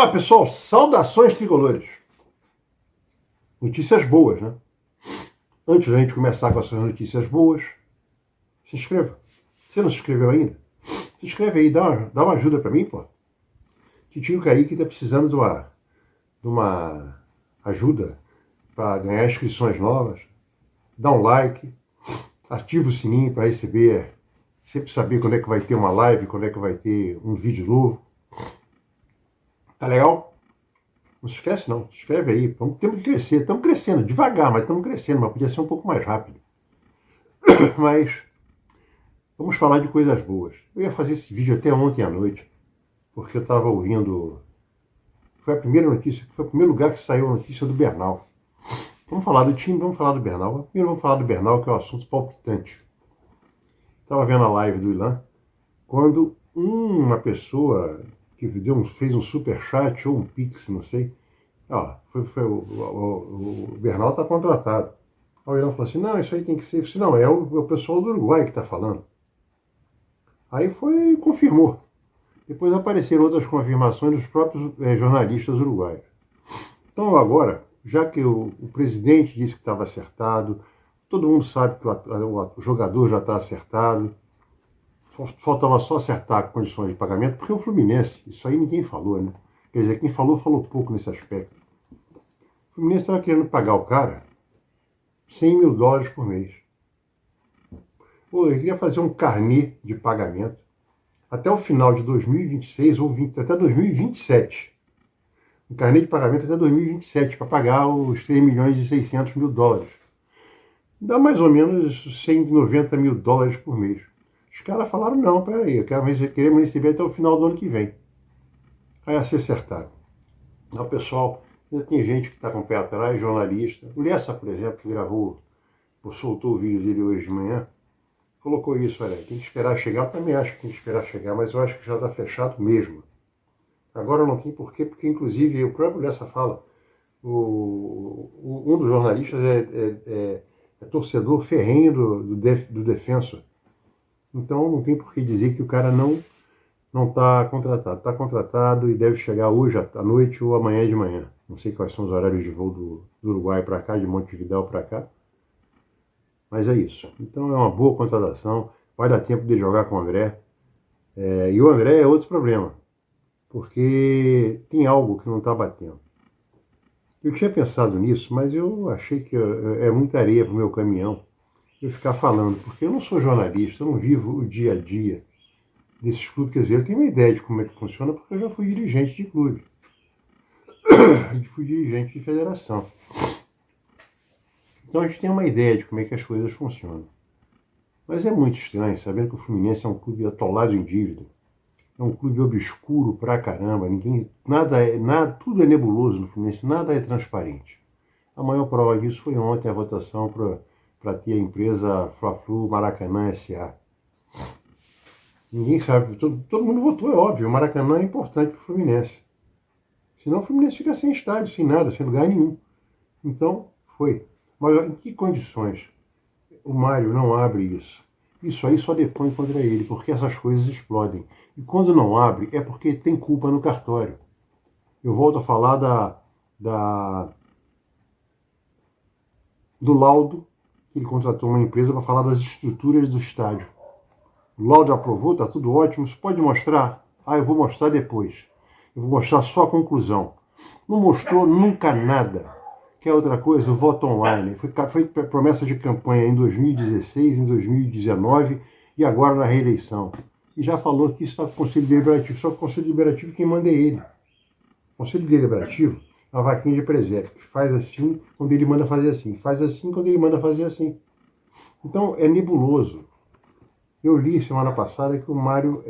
Olá, pessoal, saudações tricolores. Notícias boas, né? Antes da gente começar com essas notícias boas, se inscreva. Você não se inscreveu ainda? Se inscreve aí, dá uma ajuda pra mim, pô. Titio Kaique tá precisando de uma ajuda para ganhar inscrições novas. Dá um like, ativa o sininho para receber, sempre saber quando é que vai ter uma live, quando é que vai ter um vídeo novo. Tá legal? Não se esquece não, se inscreve aí, temos que crescer, estamos crescendo, devagar, mas estamos crescendo, mas podia ser um pouco mais rápido. Mas vamos falar de coisas boas. Eu ia fazer esse vídeo até ontem à noite, porque eu estava ouvindo, foi a primeira notícia, foi o primeiro lugar que saiu a notícia do Bernal. Vamos falar do time, vamos falar do Bernal. Primeiro vamos falar do Bernal, que é um assunto palpitante. Estava vendo a live do Ilan, quando uma pessoa que fez um superchat ou um pix, não sei, o Bernal está contratado. Aí o Ilan falou assim, não, isso aí tem que ser, eu disse, não, é o pessoal do Uruguai que está falando. Aí foi e confirmou. Depois apareceram outras confirmações dos próprios jornalistas uruguaios. Então agora, já que o presidente disse que estava acertado, todo mundo sabe que o jogador já está acertado, faltava só acertar condições de pagamento, porque o Fluminense, isso aí ninguém falou, né? Quer dizer, quem falou pouco nesse aspecto. O Fluminense estava querendo pagar o cara $100 mil por mês. Pô, ele queria fazer um carnê de pagamento até o final de 2026 ou até 2027. Um carnê de pagamento até 2027 para pagar os $3 milhões e 600 mil. Dá mais ou menos 190 mil dólares por mês. Os caras falaram, não, peraí, queremos receber até o final do ano que vem. Aí se acertaram. O pessoal, ainda tem gente que está com o pé atrás, jornalista. O Lessa, por exemplo, que soltou o vídeo dele hoje de manhã, colocou isso, olha, tem que esperar chegar. Eu também acho que tem que esperar chegar, mas eu acho que já está fechado mesmo. Agora não tem porquê, porque inclusive o próprio Lessa fala, um dos jornalistas é torcedor ferrenho do Defensor. Então não tem por que dizer que o cara não está contratado. Está contratado e deve chegar hoje à noite ou amanhã de manhã. Não sei quais são os horários de voo do Uruguai para cá, de Montevidéu para cá. Mas é isso. Então é uma boa contratação. Vai dar tempo de jogar com o André. E o André é outro problema. Porque tem algo que não está batendo. Eu tinha pensado nisso, mas eu achei que é muita areia para o meu caminhão eu ficar falando, porque eu não sou jornalista, eu não vivo o dia a dia desses clubes. Quer dizer, eu tenho uma ideia de como é que funciona, porque eu já fui dirigente de clube. E fui dirigente de federação. Então a gente tem uma ideia de como é que as coisas funcionam. Mas é muito estranho, sabendo que o Fluminense é um clube atolado em dívida. É um clube obscuro pra caramba. Tudo é nebuloso no Fluminense, nada é transparente. A maior prova disso foi ontem a votação para ter a empresa Fla-Flu Maracanã S.A. Ninguém sabe, todo mundo votou, é óbvio. O Maracanã é importante para o Fluminense. Senão o Fluminense fica sem estádio, sem nada, sem lugar nenhum. Então, foi. Mas em que condições o Mário não abre isso? Isso aí só depõe contra ele, porque essas coisas explodem. E quando não abre, é porque tem culpa no cartório. Eu volto a falar do laudo, que ele contratou uma empresa para falar das estruturas do estádio. O laudo aprovou, está tudo ótimo, você pode mostrar? Eu vou mostrar depois. Eu vou mostrar só a conclusão. Não mostrou nunca nada. Quer outra coisa? O voto online. Foi promessa de campanha em 2016, em 2019 e agora na reeleição. E já falou que isso está com o Conselho Deliberativo. Só que o Conselho Deliberativo quem manda é ele. O Conselho Deliberativo é uma vaquinha de presépio, que faz assim quando ele manda fazer assim. Faz assim quando ele manda fazer assim. Então é nebuloso. Eu li semana passada que o Mário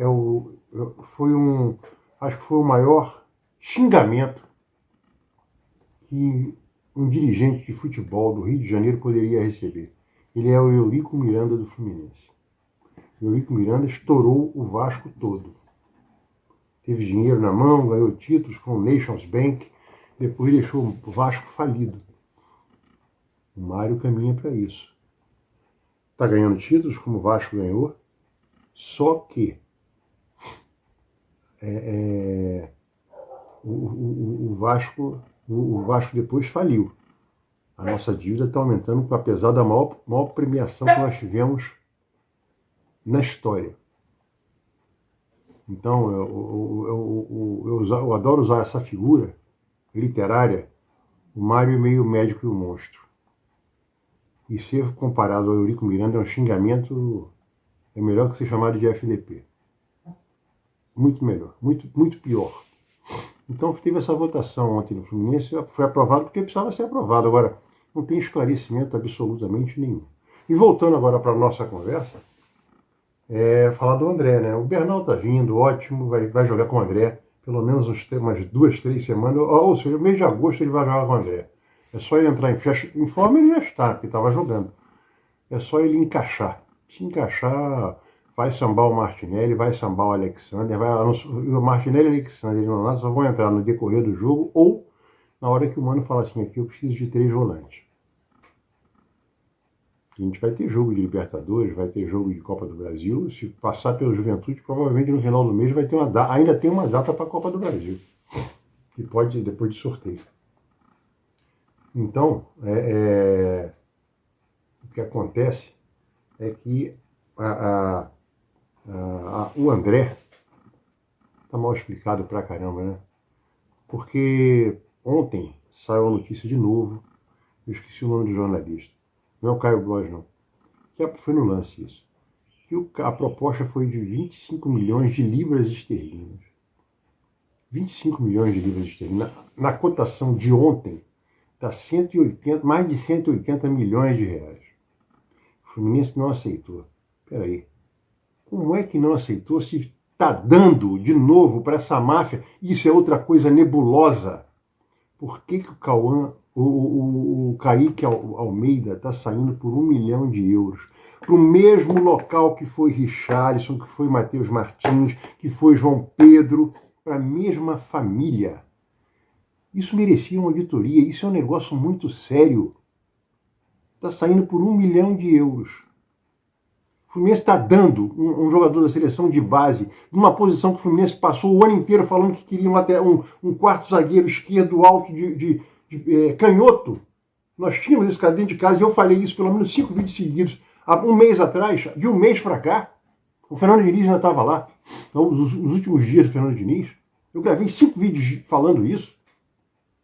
acho que foi o maior xingamento que um dirigente de futebol do Rio de Janeiro poderia receber. Ele é o Eurico Miranda do Fluminense. O Eurico Miranda estourou o Vasco todo. Teve dinheiro na mão, ganhou títulos com o Nations Bank, depois deixou o Vasco falido. O Mário caminha para isso. Está ganhando títulos como o Vasco ganhou, só que o Vasco, o Vasco depois faliu. A nossa dívida está aumentando, apesar da maior premiação que nós tivemos na história. Então, eu adoro usar essa figura literária, o Mário meio médico e o monstro. E ser comparado ao Eurico Miranda é um xingamento, é melhor que ser chamado de FDP. Muito melhor, muito pior. Então teve essa votação ontem no Fluminense, foi aprovado porque precisava ser aprovado. Agora, não tem esclarecimento absolutamente nenhum. E voltando agora para a nossa conversa, falar do André, né? O Bernal tá vindo, ótimo, vai jogar com o André, pelo menos umas 2, 3 semanas, ou seja, no mês de agosto ele vai jogar com o André. É só ele entrar em forma, ele já está, porque estava jogando. É só ele encaixar. Se encaixar, vai sambar o Martinelli, vai sambar o Alexander, o Martinelli e o Alexander só vão entrar no decorrer do jogo ou na hora que o Mano fala assim, aqui eu preciso de 3 volantes. A gente vai ter jogo de Libertadores, vai ter jogo de Copa do Brasil. Se passar pelo Juventude, provavelmente no final do mês vai ter ainda tem uma data para a Copa do Brasil. Que pode ser depois de sorteio. Então, o que acontece é que o André está mal explicado pra caramba, né? Porque ontem saiu a notícia de novo, eu esqueci o nome do jornalista, não é o Caio Blois, não, que foi no lance isso, que a proposta foi de 25 milhões de libras esterlinas. 25 milhões de libras esterlinas. Na cotação de ontem, está mais de 180 milhões de reais. O Fluminense não aceitou. Peraí, como é que não aceitou se está dando de novo para essa máfia? Isso é outra coisa nebulosa. Por que o Cauã, o Kaique Almeida está saindo por 1 milhão de euros? Para o mesmo local que foi Richarlison, que foi Matheus Martins, que foi João Pedro, para a mesma família. Isso merecia uma auditoria, isso é um negócio muito sério. Está saindo por 1 milhão de euros. O Fluminense está dando um jogador da seleção de base, numa posição que o Fluminense passou o ano inteiro falando que queria um quarto zagueiro esquerdo alto de canhoto. Nós tínhamos esse cara dentro de casa e eu falei isso pelo menos 5 vídeos seguidos. Há um mês atrás, de um mês para cá, o Fernando Diniz ainda estava lá. Então, nos últimos dias do Fernando Diniz, eu gravei 5 vídeos falando isso.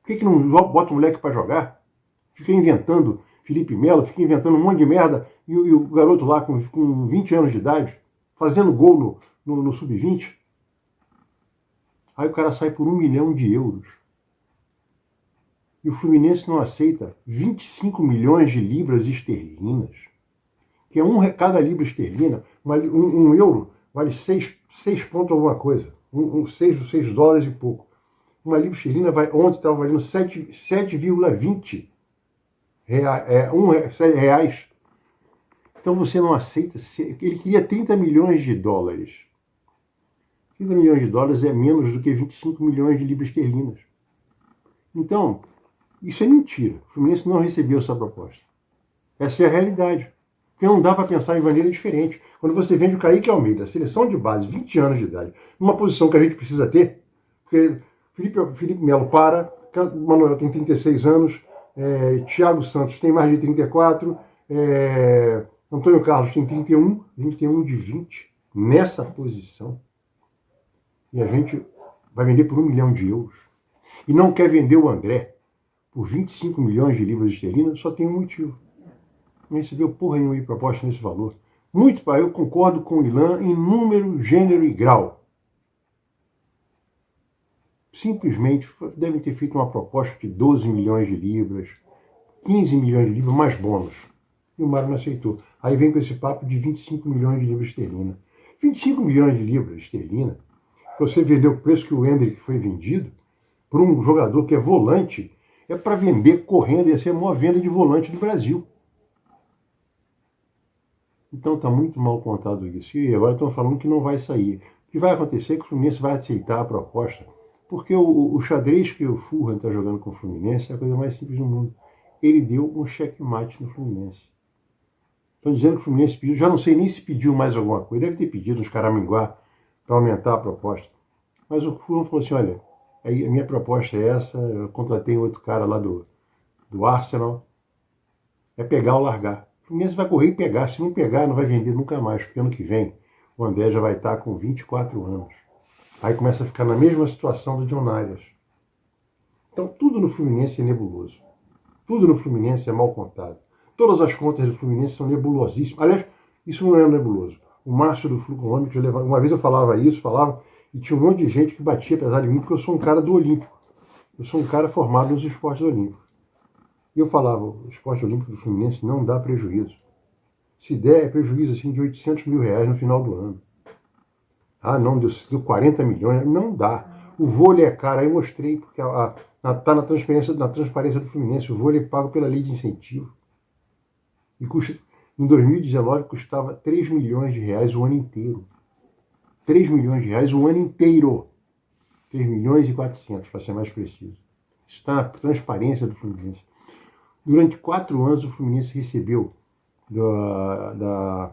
Por que não bota o moleque para jogar? Fica inventando Felipe Melo, fica inventando um monte de merda, e o garoto lá com 20 anos de idade, fazendo gol no sub-20. Aí o cara sai por 1 milhão de euros. E o Fluminense não aceita 25 milhões de libras esterlinas, que é cada libra esterlina, um euro vale 6 pontos alguma coisa, 6 dólares e pouco. Uma libra esterlina ontem estava valendo 7,20 reais. Então você não aceita. Ele queria 30 milhões de dólares. 30 milhões de dólares é menos do que 25 milhões de libras esterlinas. Então, isso é mentira. O Fluminense não recebeu essa proposta. Essa é a realidade. Porque não dá para pensar de maneira diferente. Quando você vende o Kaique Almeida, seleção de base, 20 anos de idade, numa posição que a gente precisa ter, porque Felipe Melo Manuel tem 36 anos, Thiago Santos tem mais de 34, Antônio Carlos tem 31 de 20, nessa posição. E a gente vai vender por 1 milhão de euros. E não quer vender o André por 25 milhões de libras esterlinas, só tem um motivo. Não recebeu porra nenhuma de proposta nesse valor. Eu concordo com o Ilan em número, gênero e grau. Simplesmente devem ter feito uma proposta de 12 milhões de libras, 15 milhões de libras, mais bônus. E o Mário não aceitou. Aí vem com esse papo de 25 milhões de libras esterlina. 25 milhões de libras esterlina, você vendeu o preço que o Hendrick foi vendido, por um jogador que é volante, é para vender correndo, ia ser a maior venda de volante do Brasil. Então está muito mal contado isso. E agora estão falando que não vai sair. O que vai acontecer é que o Fluminense vai aceitar a proposta, porque o xadrez que o Furran está jogando com o Fluminense é a coisa mais simples do mundo. Ele deu um checkmate no Fluminense. Estão dizendo que o Fluminense pediu, já não sei nem se pediu mais alguma coisa, deve ter pedido uns caraminguá para aumentar a proposta. Mas o Furran falou assim, olha, Aí a minha proposta é essa, eu contratei outro cara lá do Arsenal, é pegar ou largar. O Fluminense vai correr e pegar, se não pegar não vai vender nunca mais, porque ano que vem o André já vai estar com 24 anos. Aí começa a ficar na mesma situação do John Arias. Então tudo no Fluminense é nebuloso. Tudo no Fluminense é mal contado. Todas as contas do Fluminense são nebulosíssimas. Aliás, isso não é nebuloso. O Márcio do Flu Econômico, uma vez eu falava isso, e tinha um monte de gente que batia pesado em mim, porque eu sou um cara do Olímpico. Eu sou um cara formado nos esportes olímpicos. E eu falava, o esporte olímpico do Fluminense não dá prejuízo. Se der, é prejuízo assim, de 800 mil reais no final do ano. Ah, não, deu 40 milhões. Não dá. O vôlei é caro. Aí mostrei, porque está na transparência do Fluminense. O vôlei é pago pela lei de incentivo. E em 2019 custava 3 milhões de reais o ano inteiro. 3 milhões de reais o ano inteiro. 3 milhões e 400, para ser mais preciso. Isso está na transparência do Fluminense. Durante 4 anos o Fluminense recebeu da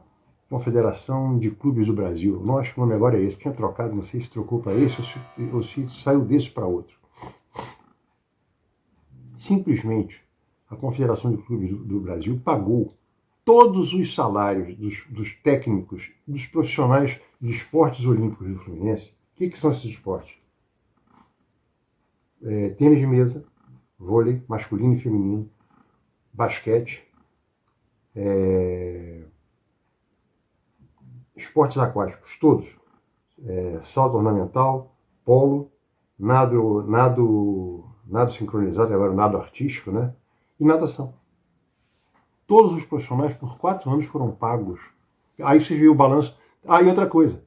Confederação de Clubes do Brasil. Nossa, o nome agora é esse. Tinha trocado, não sei se trocou para esse ou se saiu desse para outro. Simplesmente, a Confederação de Clubes do Brasil pagou todos os salários dos técnicos, dos profissionais de esportes olímpicos do Fluminense. O que são esses esportes? Tênis de mesa, vôlei, masculino e feminino, basquete, esportes aquáticos, todos. Salto ornamental, polo, nado sincronizado, agora nado artístico, né? E natação. Todos os profissionais por 4 anos foram pagos. Aí você viu o balanço. Ah, e outra coisa.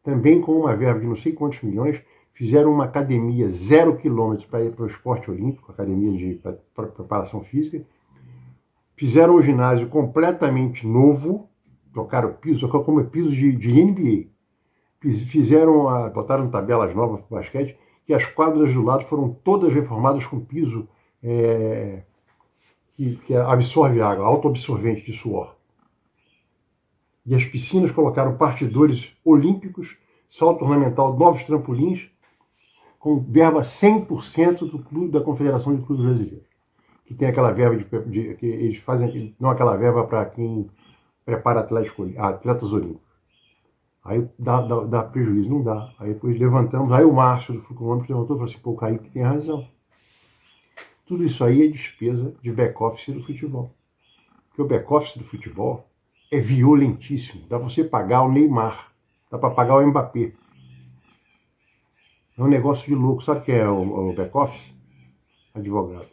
Também com uma verba de não sei quantos milhões, fizeram uma academia 0 km para ir para o esporte olímpico, academia de preparação física. Fizeram um ginásio completamente novo, trocaram piso, como piso de NBA. Botaram tabelas novas para o basquete, e as quadras do lado foram todas reformadas com piso que absorve água, autoabsorvente de suor. E as piscinas colocaram partidores olímpicos, salto ornamental, novos trampolins, com verba 100% do clube da Confederação de Clubes Brasileiros. Que tem aquela verba que eles fazem, não aquela verba para quem prepara atletas olímpicos. Aí dá prejuízo, não dá. Aí depois levantamos, aí o Márcio do Flu Econômico levantou e falou assim, pô, o Kaique tem razão. Tudo isso aí é despesa de back-office do futebol. Porque o back-office do futebol é violentíssimo. Dá para você pagar o Neymar, dá para pagar o Mbappé. É um negócio de louco. Sabe o que é o back-office? Advogado.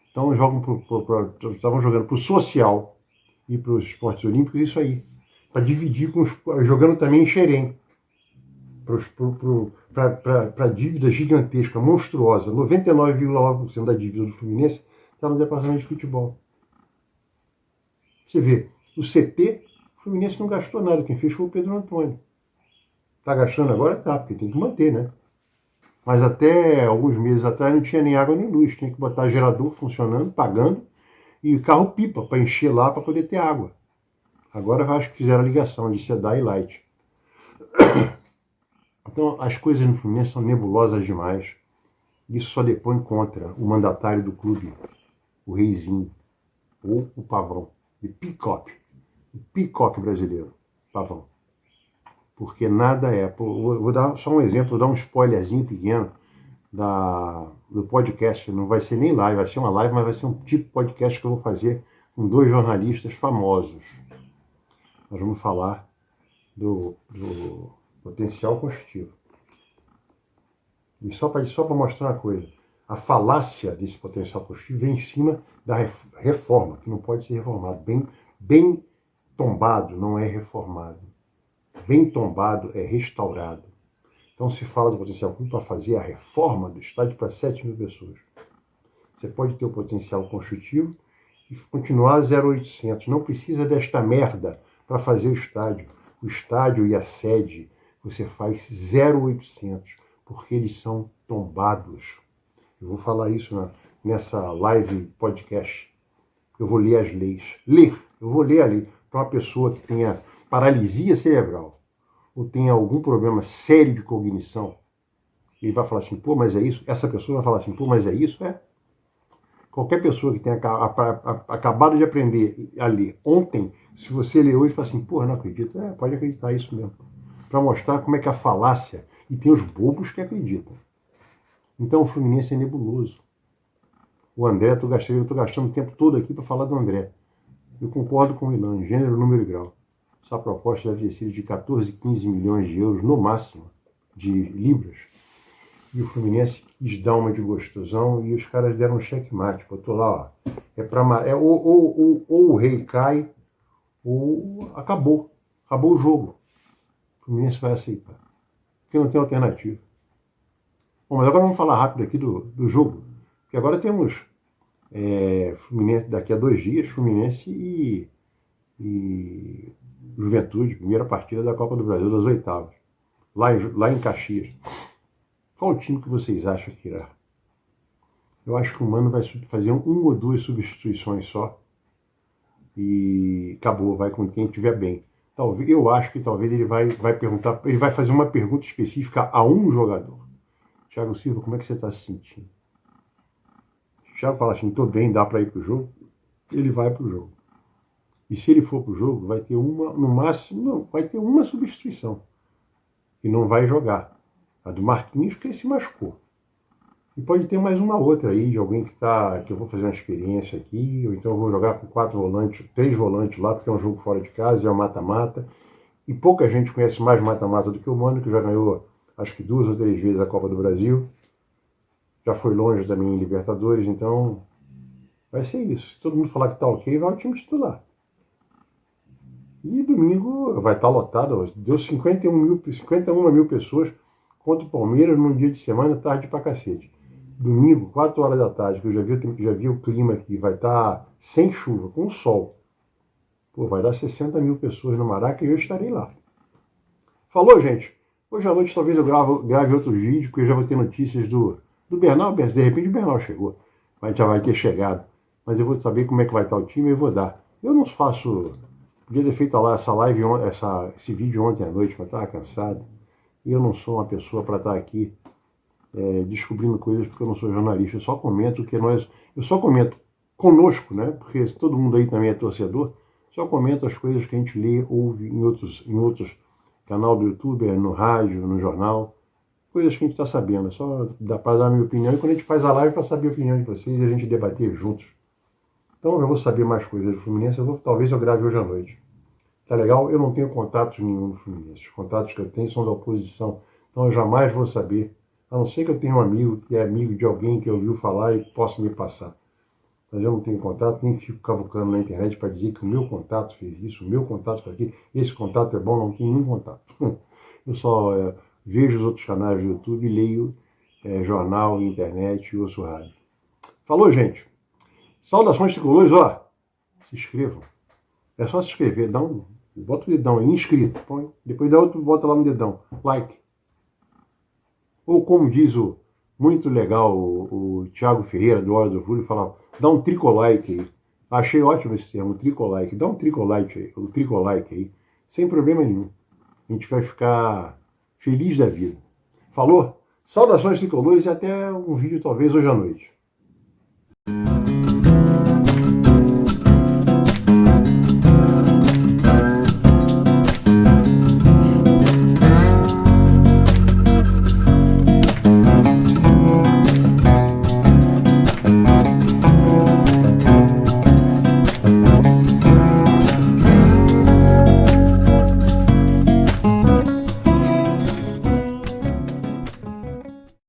Então estavam jogando para o social e para os esportes olímpicos isso aí. Para dividir jogando também em Xerém. Para dívida gigantesca, monstruosa. 99,9% da dívida do Fluminense está no departamento de futebol. Você vê, o CT, o Fluminense não gastou nada. Quem fez foi o Pedro Antônio. Está gastando agora? Tá, porque tem que manter, né? Mas até alguns meses atrás não tinha nem água nem luz. Tinha que botar gerador funcionando, pagando, e carro-pipa para encher lá para poder ter água. Agora eu acho que fizeram a ligação de SEDAI e Light. Então as coisas no Fluminense são nebulosas demais. Isso só depõe contra o mandatário do clube, o Reizinho, ou o Pavão, o Peacock brasileiro, Pavão. Porque nada é. Vou dar só um exemplo, vou dar um spoilerzinho pequeno do podcast. Não vai ser nem live, vai ser uma live, mas vai ser um tipo de podcast que eu vou fazer com 2 jornalistas famosos. Nós vamos falar do potencial construtivo. E só para mostrar uma coisa, a falácia desse potencial construtivo vem em cima da reforma, que não pode ser reformado. Bem tombado não é reformado. Bem tombado é restaurado. Então se fala do potencial construtivo para fazer a reforma do estádio para 7 mil pessoas. Você pode ter o potencial construtivo e continuar 0,800. Não precisa desta merda para fazer o estádio. O estádio e a sede você faz 0,800, porque eles são tombados. Eu vou falar isso nessa live podcast. Eu vou ler as leis. Eu vou ler a lei para uma pessoa que tenha paralisia cerebral ou tenha algum problema sério de cognição Ele vai falar assim, pô, mas é isso? Essa pessoa vai falar assim, pô, mas é isso? É. Qualquer pessoa que tenha acabado de aprender a ler ontem, se você ler hoje, fala assim, porra, não acredito. Pode acreditar, é isso mesmo. Para mostrar como é que a falácia, e tem os bobos que acreditam. Então o Fluminense é nebuloso. O André, eu estou gastando o tempo todo aqui para falar do André. Eu concordo com o Ilan, gênero, número e grau. Essa proposta deve ter sido de 14, 15 milhões de euros, no máximo, de libras. E o Fluminense quis dar uma de gostosão e os caras deram um checkmate. Botou lá, ó. Ou o rei cai, ou acabou. Acabou o jogo. O Fluminense vai aceitar. Porque não tem alternativa. Bom, mas agora vamos falar rápido aqui do jogo. Porque agora temos Fluminense daqui a 2 dias, Fluminense e Juventude, primeira partida da Copa do Brasil das oitavas. Lá em Caxias. Qual o time que vocês acham que irá? Eu acho que o Mano vai fazer 1 ou 2 substituições só. E acabou, vai com quem estiver bem. Eu acho que talvez ele vai perguntar, ele vai fazer uma pergunta específica a um jogador. Thiago Silva, como é que você está se sentindo? O Thiago fala assim, estou bem, dá para ir para o jogo. Ele vai para o jogo. E se ele for para o jogo, vai ter no máximo, não, vai ter uma substituição. E não vai jogar. A do Marquinhos, porque ele se machucou. E pode ter mais uma outra aí, de alguém que eu vou fazer uma experiência aqui, ou então eu vou jogar com 3 volantes lá, porque é um jogo fora de casa, é um mata-mata. E pouca gente conhece mais mata-mata do que o Mano, que já ganhou, acho que 2 ou 3 vezes a Copa do Brasil. Já foi longe também em Libertadores, então vai ser isso. Se todo mundo falar que tá ok, vai o time titular. E domingo vai estar lotado, deu 51 mil pessoas contra o Palmeiras num dia de semana, tarde pra cacete. Domingo, 4 horas da tarde, que eu já vi o clima aqui, vai estar sem chuva, com sol. Pô, vai dar 60 mil pessoas no Maraca e eu estarei lá. Falou, gente? Hoje à noite talvez eu grave outros vídeos, porque eu já vou ter notícias do Bernal. De repente o Bernal chegou, já vai ter chegado. Mas eu vou saber como é que vai estar o time e eu vou dar. Eu não faço... Podia ter feito lá esse vídeo ontem à noite, mas estava cansado. E eu não sou uma pessoa para estar aqui descobrindo coisas porque eu não sou jornalista. Eu só comento conosco, né? Porque todo mundo aí também é torcedor. Só comento as coisas que a gente lê, ouve em outros canal do YouTube, no rádio, no jornal. Coisas que a gente está sabendo. Só dá para dar a minha opinião. E quando a gente faz a live para saber a opinião de vocês e a gente debater juntos. Então eu vou saber mais coisas do Fluminense. Talvez eu grave hoje à noite. Tá legal? Eu não tenho contatos nenhum no Fluminense. Os contatos que eu tenho são da oposição. Então eu jamais vou saber. A não ser que eu tenha um amigo que é amigo de alguém que ouviu falar e possa me passar. Mas eu não tenho contato, nem fico cavucando na internet para dizer que o meu contato fez isso, o meu contato fez aquilo. Esse contato é bom, não tenho nenhum contato. Eu só vejo os outros canais do YouTube, leio jornal, internet e ouço rádio. Falou, gente. Saudações tricolores, ó. Se inscrevam. É só se inscrever, bota o dedão aí, inscrito. Põe. Depois dá outro, bota lá no dedão. Like. Ou como diz muito legal o Thiago Ferreira, do Hora do Fúria, fala, dá um tricolike aí. Achei ótimo esse termo, tricolike. Dá um tricolike aí, sem problema nenhum. A gente vai ficar feliz da vida. Falou? Saudações tricolores e até um vídeo talvez hoje à noite.